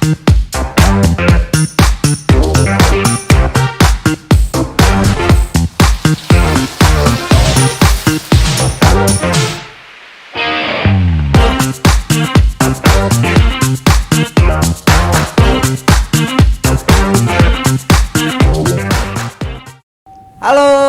Halo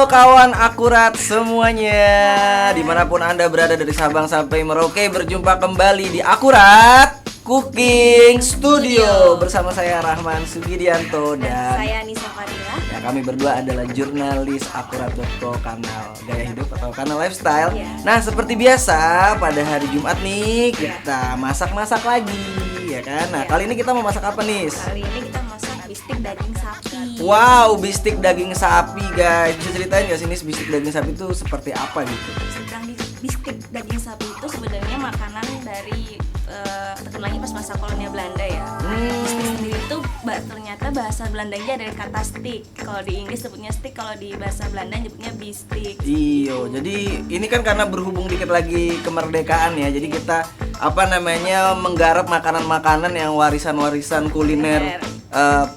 kawan akurat semuanya, dimanapun Anda berada dari Sabang sampai Merauke, berjumpa kembali di Akurat Cooking Studio bersama saya Rahman Sugidianto dan saya Nisa Fadila. Ya, kami berdua adalah jurnalis Akurat.co, kanal gaya hidup atau kanal lifestyle. Nah, seperti biasa pada hari Jumat nih kita masak-masak lagi, ya kan? Nah, kali ini kita mau masak apa nih? Kali ini kita masak bistik daging sapi. Wow, bistik daging sapi guys. Bisa ceritain nggak sih nih bistik daging sapi itu seperti apa gitu? Bistik daging sapi itu sebenarnya makanan dari terkenalnya pas masa kolonial Belanda ya. Bistik sendiri itu ternyata bahasa Belandanya dari kata stick. Kalau di Inggris sebutnya stick, kalau di bahasa Belanda nyebutnya bistik. Iyo, jadi ini kan karena berhubung dikit lagi kemerdekaan ya. Jadi kita menggarap makanan-makanan yang warisan-warisan kuliner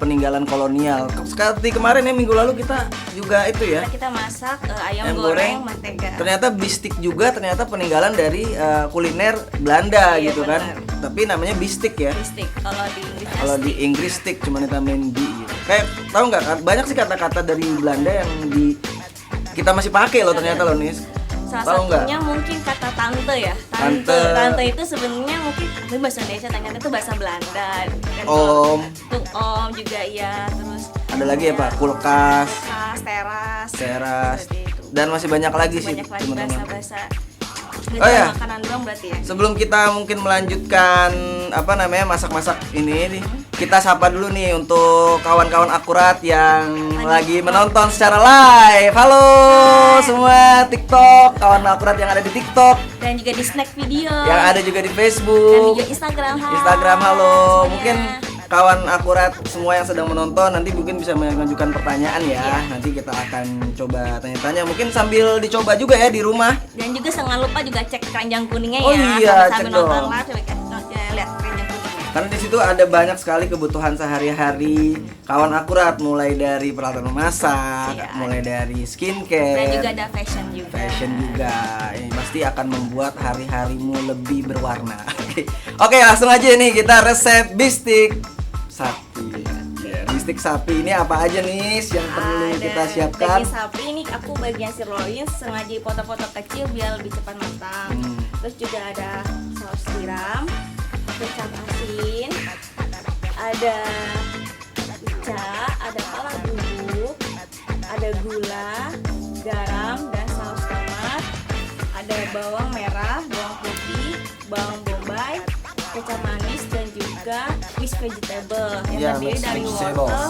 peninggalan kolonial. Seperti kemarin ya, minggu lalu kita juga itu ya. Kita masak ayam goreng mentega. Ternyata bistik juga ternyata peninggalan dari kuliner Belanda gitu kan. Tapi namanya bistik ya. Bistik. Kalau di Inggris stick cuma ditambahin di gitu. Kayak tahu nggak kan banyak sih kata-kata dari Belanda yang kita masih pakai loh ternyata loh nis. Salah satunya mungkin kata tante ya. Tante itu sebenarnya mungkin bahasa Indonesia, ternyata itu bahasa Belanda. Dan om juga ya. Terus ada lagi ya Pak, kulkas, teras. Dan masih banyak lagi sih teman-teman. Bahasa Oh ya, makanan doang berarti ya. Sebelum kita mungkin melanjutkan masak-masak ini nih, kita sapa dulu nih untuk kawan-kawan akurat yang lagi menonton secara live. Halo semua TikTok, kawan akurat yang ada di TikTok dan juga di Snack Video, yang ada juga di Facebook dan juga Instagram. Halo. Semuanya. Mungkin kawan akurat semua yang sedang menonton nanti mungkin bisa mengajukan pertanyaan ya. Nanti kita akan coba tanya-tanya, mungkin sambil dicoba juga ya di rumah. Dan juga jangan lupa juga cek keranjang kuningnya Oh ya. iya, sambil cek nonton dong. live coba lihat keranjang kuningnya. Karena di situ ada banyak sekali kebutuhan sehari-hari kawan akurat, mulai dari peralatan memasak, mulai dari skincare, dan juga ada fashion juga. Ini pasti akan membuat hari-harimu lebih berwarna. Oke, langsung aja nih kita resep bistik sapi. Bistik sapi ini apa aja nih yang perlu kita siapkan? Daging sapi ini aku bagian sirloin sengaja potong-potong kecil biar lebih cepat matang. Terus juga ada saus tiram, kecap asin, ada ica, ada pala bubuk, ada gula, garam dan saus tomat, ada bawang merah, bawang putih, bawang bombay, kecap manis dan juga mixed vegetable yang terdiri dari wortel,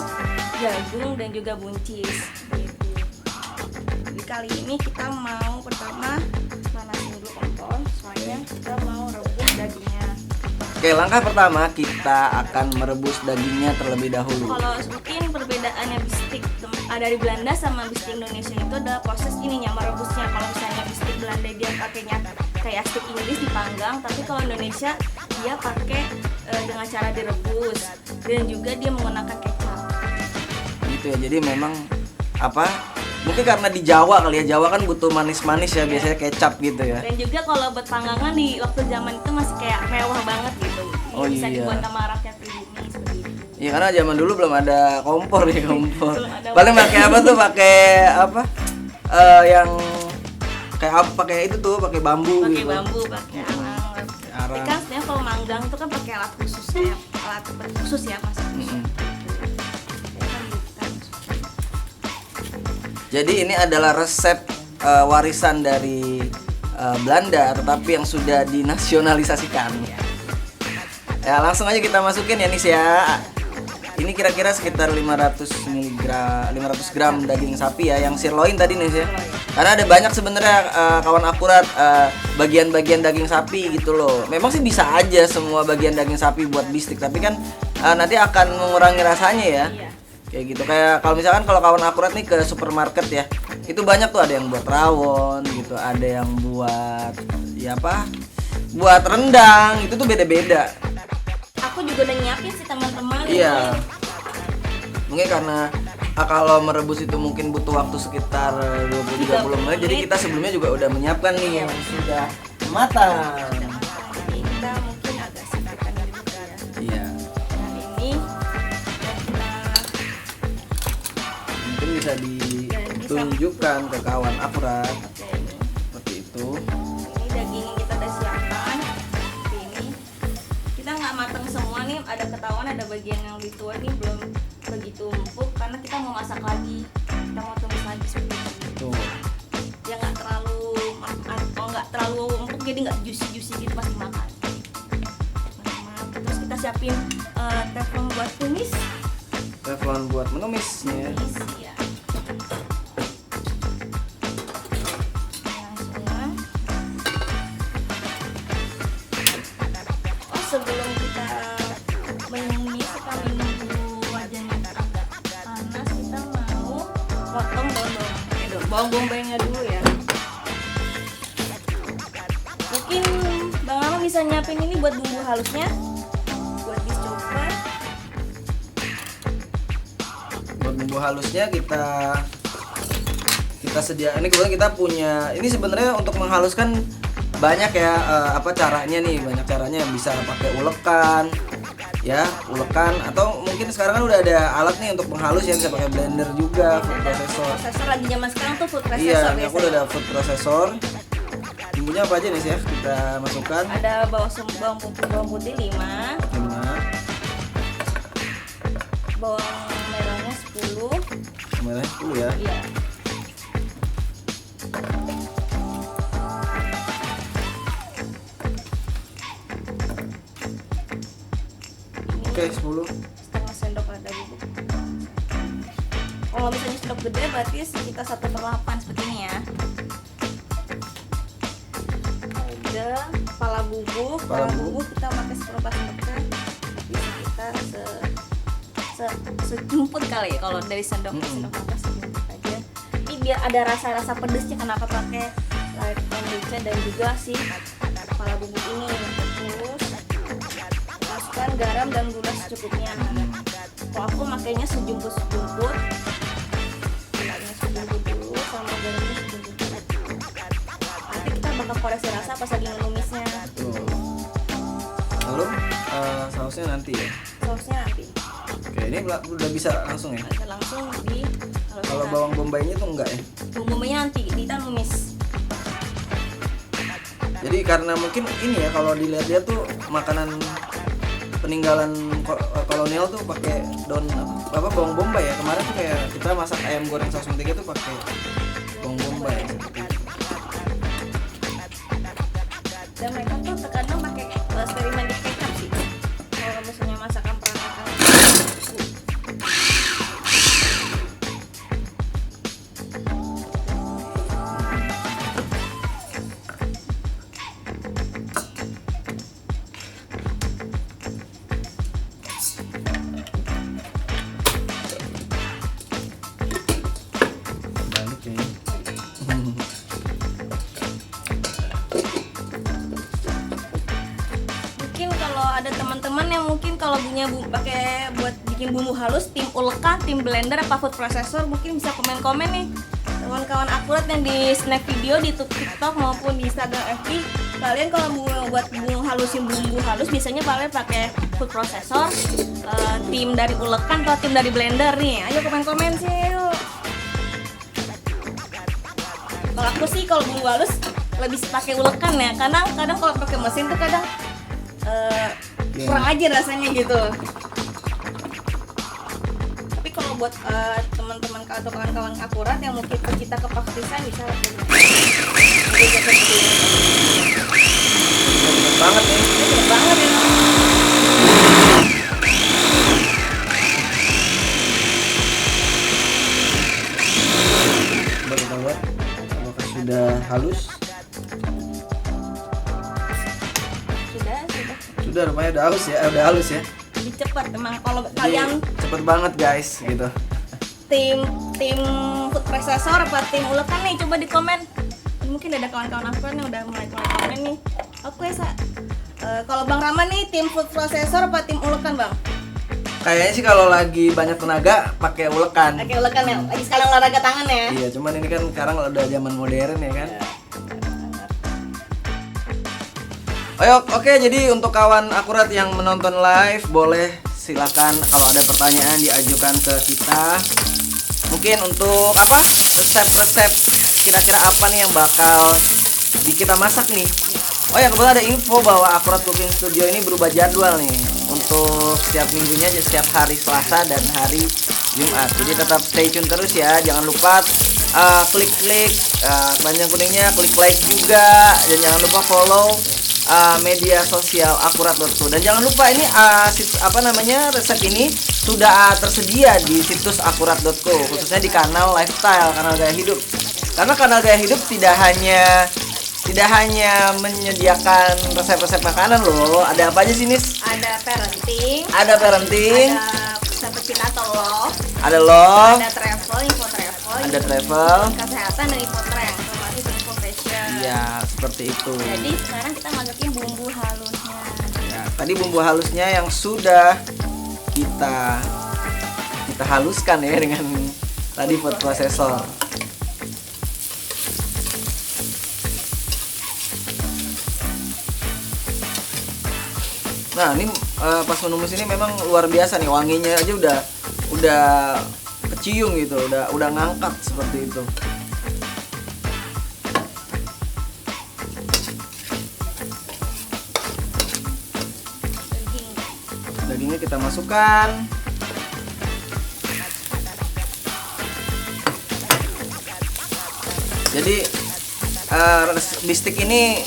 jagung dan juga buncis. Gitu. Jadi kali ini kita mau pertama manasin dulu kompor, soalnya kita mau rebus dagingnya. Oke, langkah pertama kita akan merebus dagingnya terlebih dahulu. Kalau mungkin perbedaannya bistik dari Belanda sama bistik Indonesia itu adalah proses ininya merebusnya. Kalau misalnya bistik Belanda dia pakainya kayak stik Inggris dipanggang, tapi kalau Indonesia dia pakai dengan cara direbus dan juga dia menggunakan kecap. Gitu ya. Jadi memang mungkin karena di Jawa kali ya, Jawa kan butuh manis-manis ya, biasanya kecap gitu ya. Dan juga kalau buat panggangan di waktu zaman itu masih kayak mewah banget gitu. Bisa dibuat sama rakyat pribumi seperti itu. Iya, karena zaman dulu belum ada kompor ya, kompor. Paling pakai apa tuh? Yang kayak apa? Pakai itu tuh, pakai bambu pakai gitu. Bambu, pakai arang. Tapi kan sebenarnya kalau manggang itu kan pakai alat khusus ya, Mas. Jadi ini adalah resep warisan dari Belanda, tetapi yang sudah dinasionalisasikan. Ya, langsung aja kita masukin ya Nis ya. Ini kira-kira sekitar 500 gram daging sapi ya, yang sirloin tadi Nis ya. Karena ada banyak sebenarnya kawan akurat bagian-bagian daging sapi gitu loh. Memang sih bisa aja semua bagian daging sapi buat bistik, tapi kan nanti akan mengurangi rasanya ya. Kayak gitu. Kayak kalau kawan akurat nih ke supermarket ya, itu banyak tuh, ada yang buat rawon gitu, ada yang buat buat rendang, itu tuh beda-beda. aku juga udah nyiapin sih teman-teman. Iya. Mungkin karena kalau merebus itu mungkin butuh waktu sekitar 20-30 menit. Jadi kita sebelumnya juga udah menyiapkan nih yang sudah matang. Jadi kita mungkin agak singkatkan dulu ya. Iya. Nah ini kita Mungkin bisa ditunjukkan ke kawan akurat oke, ini. seperti itu. Ini daging yang kita udah siapkan. Seperti ini. Kita nggak matang semua nih, ada ketahuan ada bagian yang lebih tua nih belum begitu empuk karena kita mau masak lagi. Kita mau tumis lagi seperti ini. Tuh. Ya nggak terlalu empuk jadi nggak juicy gitu pas dimakan. Terus kita siapin teflon buat tumis. Teflon buat menumisnya. Ya. Oh sebelum kita menumis kita menunggu wajannya agak panas, kita mau potong bawang bombaynya dulu ya. Mungkin Bang Ama bisa nyiapin ini buat bumbu halusnya, buat di chopper. Buat bumbu halusnya kita sedia. Ini kebetulan kita punya. Ini sebenarnya untuk menghaluskan banyak ya apa caranya nih, banyak caranya. Bisa pakai ulekan, ya ulekan, atau mungkin sekarang kan udah ada alat nih untuk menghalus ya, bisa pakai blender juga, food processor. Processor lagi zaman sekarang tuh food processor. Iya, ini aku biasanya. udah ada food processor. Bumbunya apa aja nih ya? Kita masukkan. Ada bawang putih 5, 5, bawang merahnya 10. merahnya 10 ya. Iya. Oke, 10. Setengah sendok ada bubuk. Kalau misalnya sendok gede berarti sekitar 1/8 seperti ini ya. Ada kepala bubuk. Kepala bubuk kita pakai 1/4 sendoknya. Tapi sekitar sejumput kali ya kalau dari sendok ke sendok makan sejumput aja. Ini biar ada rasa-rasa pedesnya kenapa pakai light kombucha dan juga si kepala bubuk ini. Terus masukkan garam dan gula secukupnya. Kalau aku makainya sejumput, gulanya sejumput dulu sama garamnya sejumput. Nanti kita bakal koreksi rasa pas lagi menumisnya. Tuh. Lalu sausnya nanti ya. Sausnya nanti. Oke, ini udah bisa langsung ya. Kita langsung di Kalau bawang bombaynya tuh enggak ya. bumbunya nanti kita numis. Jadi karena mungkin ini ya, kalau dilihat-lihat tuh makanan peninggalan kolonial tuh pakai daun apa bawang bombay ya. Kemarin tuh kayak kita masak ayam goreng saus mentega tuh pakai bawang bombay seperti itu. Dan mereka tuh terkadang pakai eksperimen di kecap sih. Kalau misalnya masakan peranakan. Balik kayaknya. Mungkin kalau ada teman-teman yang mungkin kalau punya pakai buat bikin bumbu halus, tim ulekan, tim blender, apa food processor, mungkin bisa komen-komen nih kawan-kawan akurat yang di snack video di TikTok maupun di Instagram FB. Kalian kalau buat bumbu halus biasanya kalian pakai food processor, tim dari ulekan atau tim dari blender nih. Ayo komen-komen sih yuk. Kalau aku sih kalau bumbu halus lebih pakai ulekan ya, kadang kalau pakai mesin tuh kadang kurang aja rasanya gitu. Tapi kalau buat teman-teman atau kawan-kawan akurat yang mungkin pecinta kepraktisan bisa Enak banget nih. enak banget ya. Coba kita lihat apakah sudah halus. Sudah rupanya udah halus ya, udah halus ya. Lebih cepat emang kalau kalian Cepet banget guys gitu. tim food processor apa tim ulekan nih, coba di komen. Mungkin ada kawan-kawan aku yang udah mulai komen nih. Oke Kalau Bang Rama nih tim food processor apa tim ulekan Bang? Kayaknya sih kalau lagi banyak tenaga pakai ulekan. Pakai ulekan ya, lagi sekalian olahraga tangan ya. Iya, cuman ini kan sekarang udah zaman modern ya kan. Oke, jadi untuk kawan akurat yang menonton live boleh silakan kalau ada pertanyaan diajukan ke kita. Mungkin untuk apa? Resep-resep kira-kira apa nih yang bakal kita masak nih? Oh ya, kebetulan ada info bahwa Akurat Cooking Studio ini berubah jadwal nih untuk setiap minggunya, setiap hari Selasa dan hari Jumat. Jadi tetap stay tune terus ya. Jangan lupa klik-klik keranjang kuningnya, klik like juga, dan jangan lupa follow media sosial akurat.co. Dan jangan lupa ini resep ini sudah tersedia di situs akurat.co, khususnya di kanal lifestyle, kanal gaya hidup. Karena kanal gaya hidup tidak hanya menyediakan resep-resep makanan loh. Ada apa aja sih, Nis? Ada parenting, Ada parenting, ada pecinta atau love, ada love, ada travel, info travel, ada travel. kesehatan dan info tren, informasi dan info fashion. Iya, seperti itu. Jadi sekarang kita masukin bumbu halusnya. Ya, tadi bumbu halusnya yang sudah kita haluskan ya dengan tadi food processor. Nah, ini pas menumis ini memang luar biasa nih, wanginya aja udah kecium gitu, udah ngangkat seperti itu. Dagingnya kita masukkan. Jadi bistik ini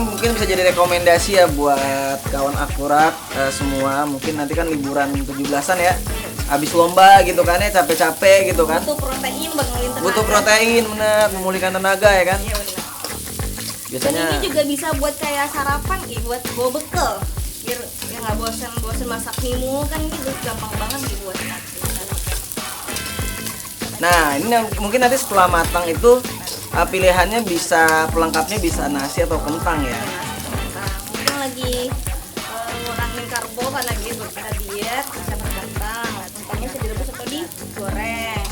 mungkin bisa jadi rekomendasi ya buat kawan akurat semua. Mungkin nanti kan liburan 17-an ya, habis lomba gitu kan ya, capek-capek gitu kan, Butuh protein Bang, tenaga. butuh protein, bener, memulihkan tenaga ya kan. Iya benar. Biasanya Ini juga bisa buat kayak sarapan, buat bawa bekal. Biar ya nggak bosan masak mie mulu kan, ini gampang banget dibuat. nah ini mungkin nanti setelah matang itu pilihannya bisa, pelengkapnya bisa nasi atau kentang ya. Nah, mungkin lagi ngurangin karbo karena gitu pada diet, bisa kentang. Kentangnya bisa direbus atau digoreng.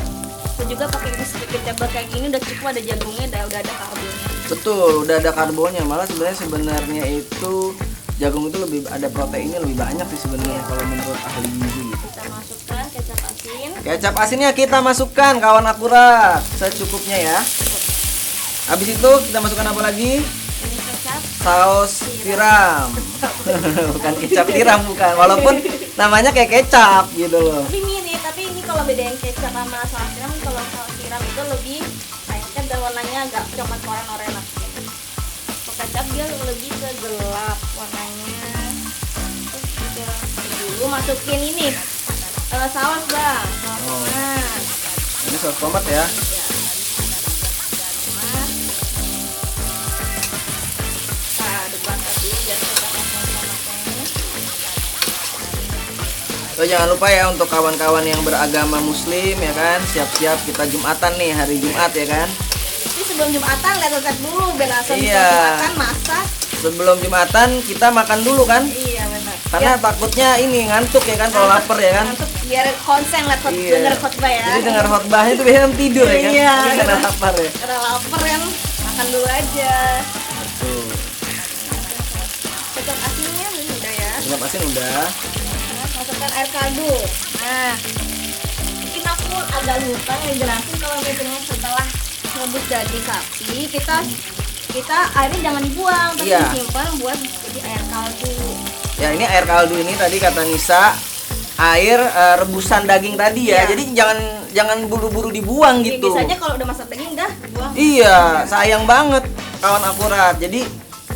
Terus juga pakai vegetable kayak gini udah cukup, ada jagungnya, udah ada karbonya. Betul, udah ada karbonnya. Malah sebenarnya itu jagung itu lebih ada proteinnya lebih banyak sih sebenarnya kalau menurut ahli gizi. Kita masukkan kecap asin. Kecap asinnya kita masukkan kawan akurat secukupnya ya. Habis itu kita masukkan apa lagi? Ini kecap. Saus tiram. Bukan kecap tiram, bukan. Walaupun namanya kayak kecap gitu loh. Tapi ini kalau bedain kecap sama saus tiram, kalau saus tiram itu lebih kayak dan warnanya agak coklat oren-oren. Kalau kecap dia lebih ke gelap warnanya. Terus juga dulu masukin ini saus Bang, saus tomat. Ini saus tomat ya. Oh, jangan lupa ya untuk kawan-kawan yang beragama muslim ya kan, siap-siap kita Jumatan nih, hari Jumat ya kan. Ini sebelum Jumatan lihat resep dulu, biar langsung Iya. Jumatan masak. Sebelum Jumatan kita makan dulu kan, Iya benar. karena takutnya ini ngantuk ya kan kalau lapar ya kan. Untuk biar konsen lihat Iya. denger khotbah ya. Jadi dengar khotbahnya itu biasanya tidur ya kan. Iya. Ini karena lapar ya. Karena lapar kan, makan dulu aja. Tuh. Kecap asinnya udah ya. Kecap asin udah. Nah, masukkan air kaldu. Nah, mungkin aku agak lupa ngejelasin kalau misalnya setelah rebus daging sapi, kita airnya jangan dibuang, tapi Iya. disimpan buat jadi air kaldu. Ya ini air kaldu ini tadi kata Nisa air rebusan daging tadi ya. Iya. Jadi jangan buru-buru dibuang Jadi gitu. biasanya kalau udah masak daging udah buang. Iya, sayang banget kawan akurat. Jadi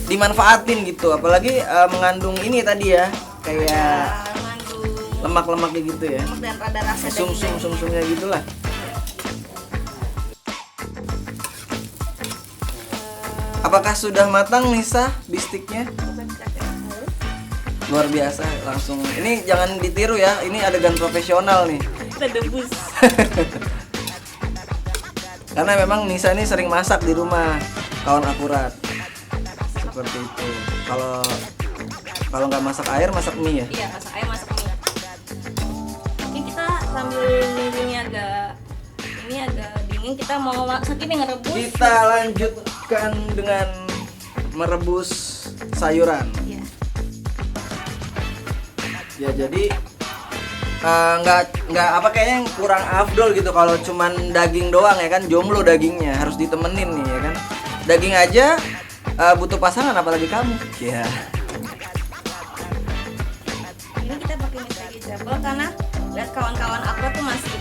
dimanfaatin gitu, apalagi mengandung ini tadi ya, kayak Mengandung lemak-lemaknya gitu ya. lemak dan rada rasa Sumsumnya gitulah. Apakah sudah matang Nisa bistiknya? Luar biasa, langsung. Ini jangan ditiru ya, ini adegan profesional nih. Kita debus. Karena memang Nisa ini sering masak di rumah kawan akurat. Seperti itu. Kalau Kalau nggak masak air, masak mie ya? Iya, masak ayam, masak mie. Oke, kita sambil nunggu ini agak dingin, kita mau masak ini ngerebus. Kita lanjutkan dengan merebus sayuran. Iya. Ya jadi nggak apa kayaknya yang kurang afdol gitu kalau cuman daging doang ya kan, jomblo dagingnya harus ditemenin nih ya kan. Daging aja butuh pasangan apalagi kamu. Ya. Ini kita pakai mixed vegetable karena lihat kawan-kawan aku tuh masih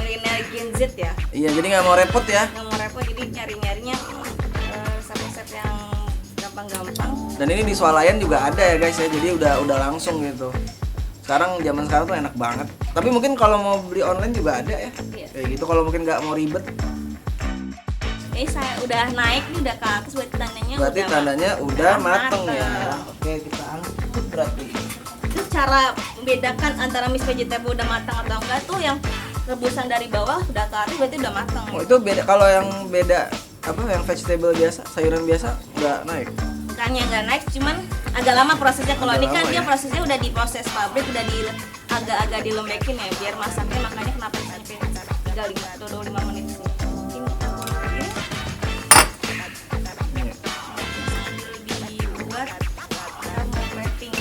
milenial Gen Z ya. Iya, jadi nggak mau repot ya. Nggak mau repot, jadi nyari-nyarinya resep-resep yang gampang-gampang. Dan ini di swalayan juga ada ya guys ya, jadi udah langsung gitu. Sekarang zaman sekarang tuh enak banget. Tapi mungkin kalau mau beli online juga ada ya. Iya. Kayak gitu kalau mungkin nggak mau ribet. Ini saya udah naik nih, udah ke atas, Berarti tandanya udah mateng ya. Oke, kita angkut berarti. Itu cara membedakan antara mixed vegetable udah matang atau enggak tuh yang rebusan dari bawah udah ke atas berarti udah matang. Oh, itu beda kalau yang beda apa yang vegetable biasa, sayuran biasa nggak naik. Bukannya nggak naik, cuman agak lama prosesnya. Kalau ini kan lama dia ya? prosesnya udah diproses pabrik, udah agak-agak dilembekin ya biar masaknya, makanya kenapa sampai 35 atau 25 menit sih. Mungkin kita turunin Nih. sambil dibuat kita mau plating.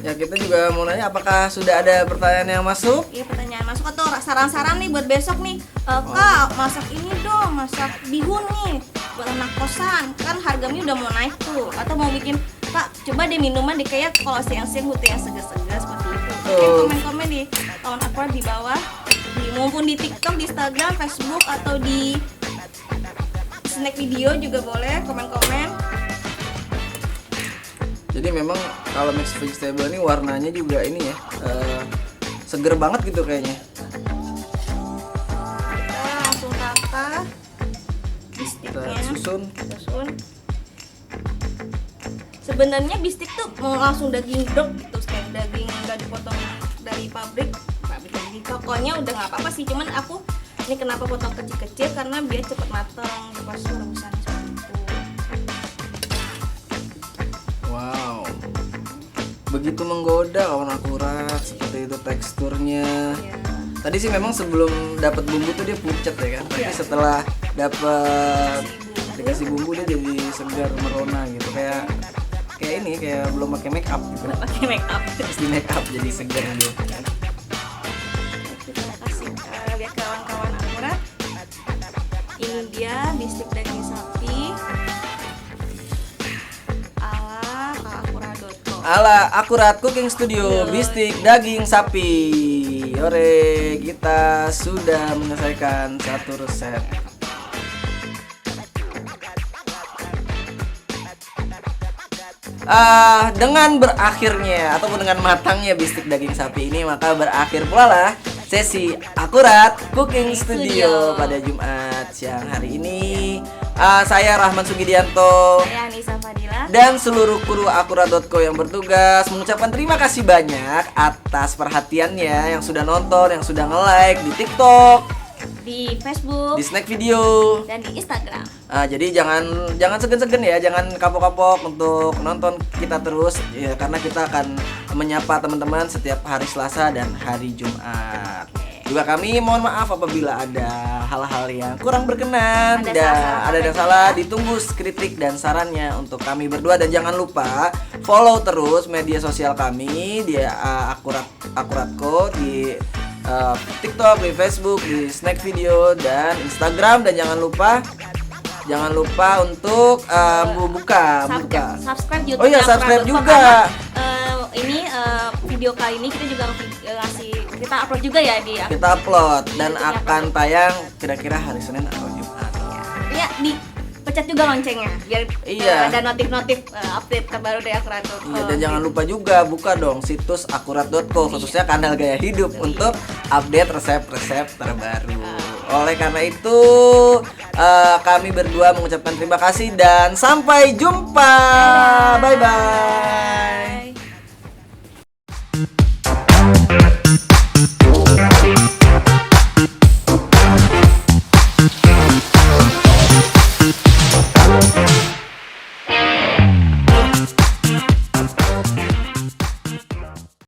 Ya kita juga mau nanya apakah sudah ada pertanyaan yang masuk? Iya, pertanyaan masuk atau saran-saran nih buat besok nih. Kak, masak ini dong, masak bihun nih buat anak kosan. Kan harganya udah mau naik tuh. Atau mau bikin, Kak, coba deh minuman deh kayak kalau siang-siang butuh yang segar-segar seperti itu. Mungkin komen-komen di kawan aku di bawah. Maupun di TikTok, di Instagram, Facebook atau di snack video juga boleh komen-komen. Jadi memang kalau mixed vegetable ini warnanya juga ini ya seger banget gitu kayaknya. Kita langsung tata Kita bistiknya. susun. Sebenarnya bistik tuh mau langsung daging dog gitu, kayak daging nggak dipotong dari pabrik dari tokonya udah nggak apa-apa sih. Cuman aku ini kenapa potong kecil-kecil karena biar cepet matang pas rebusan seperti itu. Wow. Begitu menggoda kawan akurat seperti itu teksturnya. Ya. Tadi sih memang sebelum dapat bumbu tuh dia pucat ya kan. Tapi Iya. setelah dapat Dikasih dikasih bumbu bumbu. dia jadi segar merona gitu. Kayak ini kayak belum pakai make up gitu. Nggak pakai make up. Terus di make up jadi segar dia. Kita kasih lihat kawan-kawan akurat. Ini dia bistik daging sapi ala kakakurat.com. Ala Akurat Cooking Studio, bistik daging sapi. Ore, kita sudah menyelesaikan satu resep. Dengan berakhirnya ataupun dengan matangnya bistik daging sapi ini, maka berakhir pula lah sesi Akurat Cooking Studio pada Jumat siang hari ini. Saya Rahman Sugidianto Saya Anissa Fadila. dan seluruh kru Akurat.co yang bertugas mengucapkan terima kasih banyak atas perhatiannya, yang sudah nonton, yang sudah nge-like di TikTok, Di Facebook di snack video. dan di Instagram. Jadi jangan segan-segan ya, jangan kapok-kapok untuk nonton kita terus ya, karena kita akan menyapa teman-teman setiap hari Selasa dan hari Jumat. Juga kami mohon maaf apabila ada hal-hal yang kurang berkenan Ada dan salah-salah ada yang juga. salah, ditunggu kritik dan sarannya untuk kami berdua. Dan jangan lupa follow terus media sosial kami di Akuratco di TikTok, di Facebook, di Snack Video dan Instagram. Dan jangan lupa untuk buka. Subscribe YouTube. Oh iya, subscribe juga. Ini video kali ini kita juga kita upload juga ya di Kita upload dan YouTube-nya akan tayang kira-kira hari Senin atau Jumat. ya dipecat juga loncengnya biar Iya. ada notif update terbaru dari Akurat.co. Iya, dan jangan lupa juga buka dong situs akurat.co, khususnya kanal Gaya Hidup untuk update resep-resep terbaru. Oleh karena itu kami berdua mengucapkan terima kasih dan sampai jumpa. Bye bye.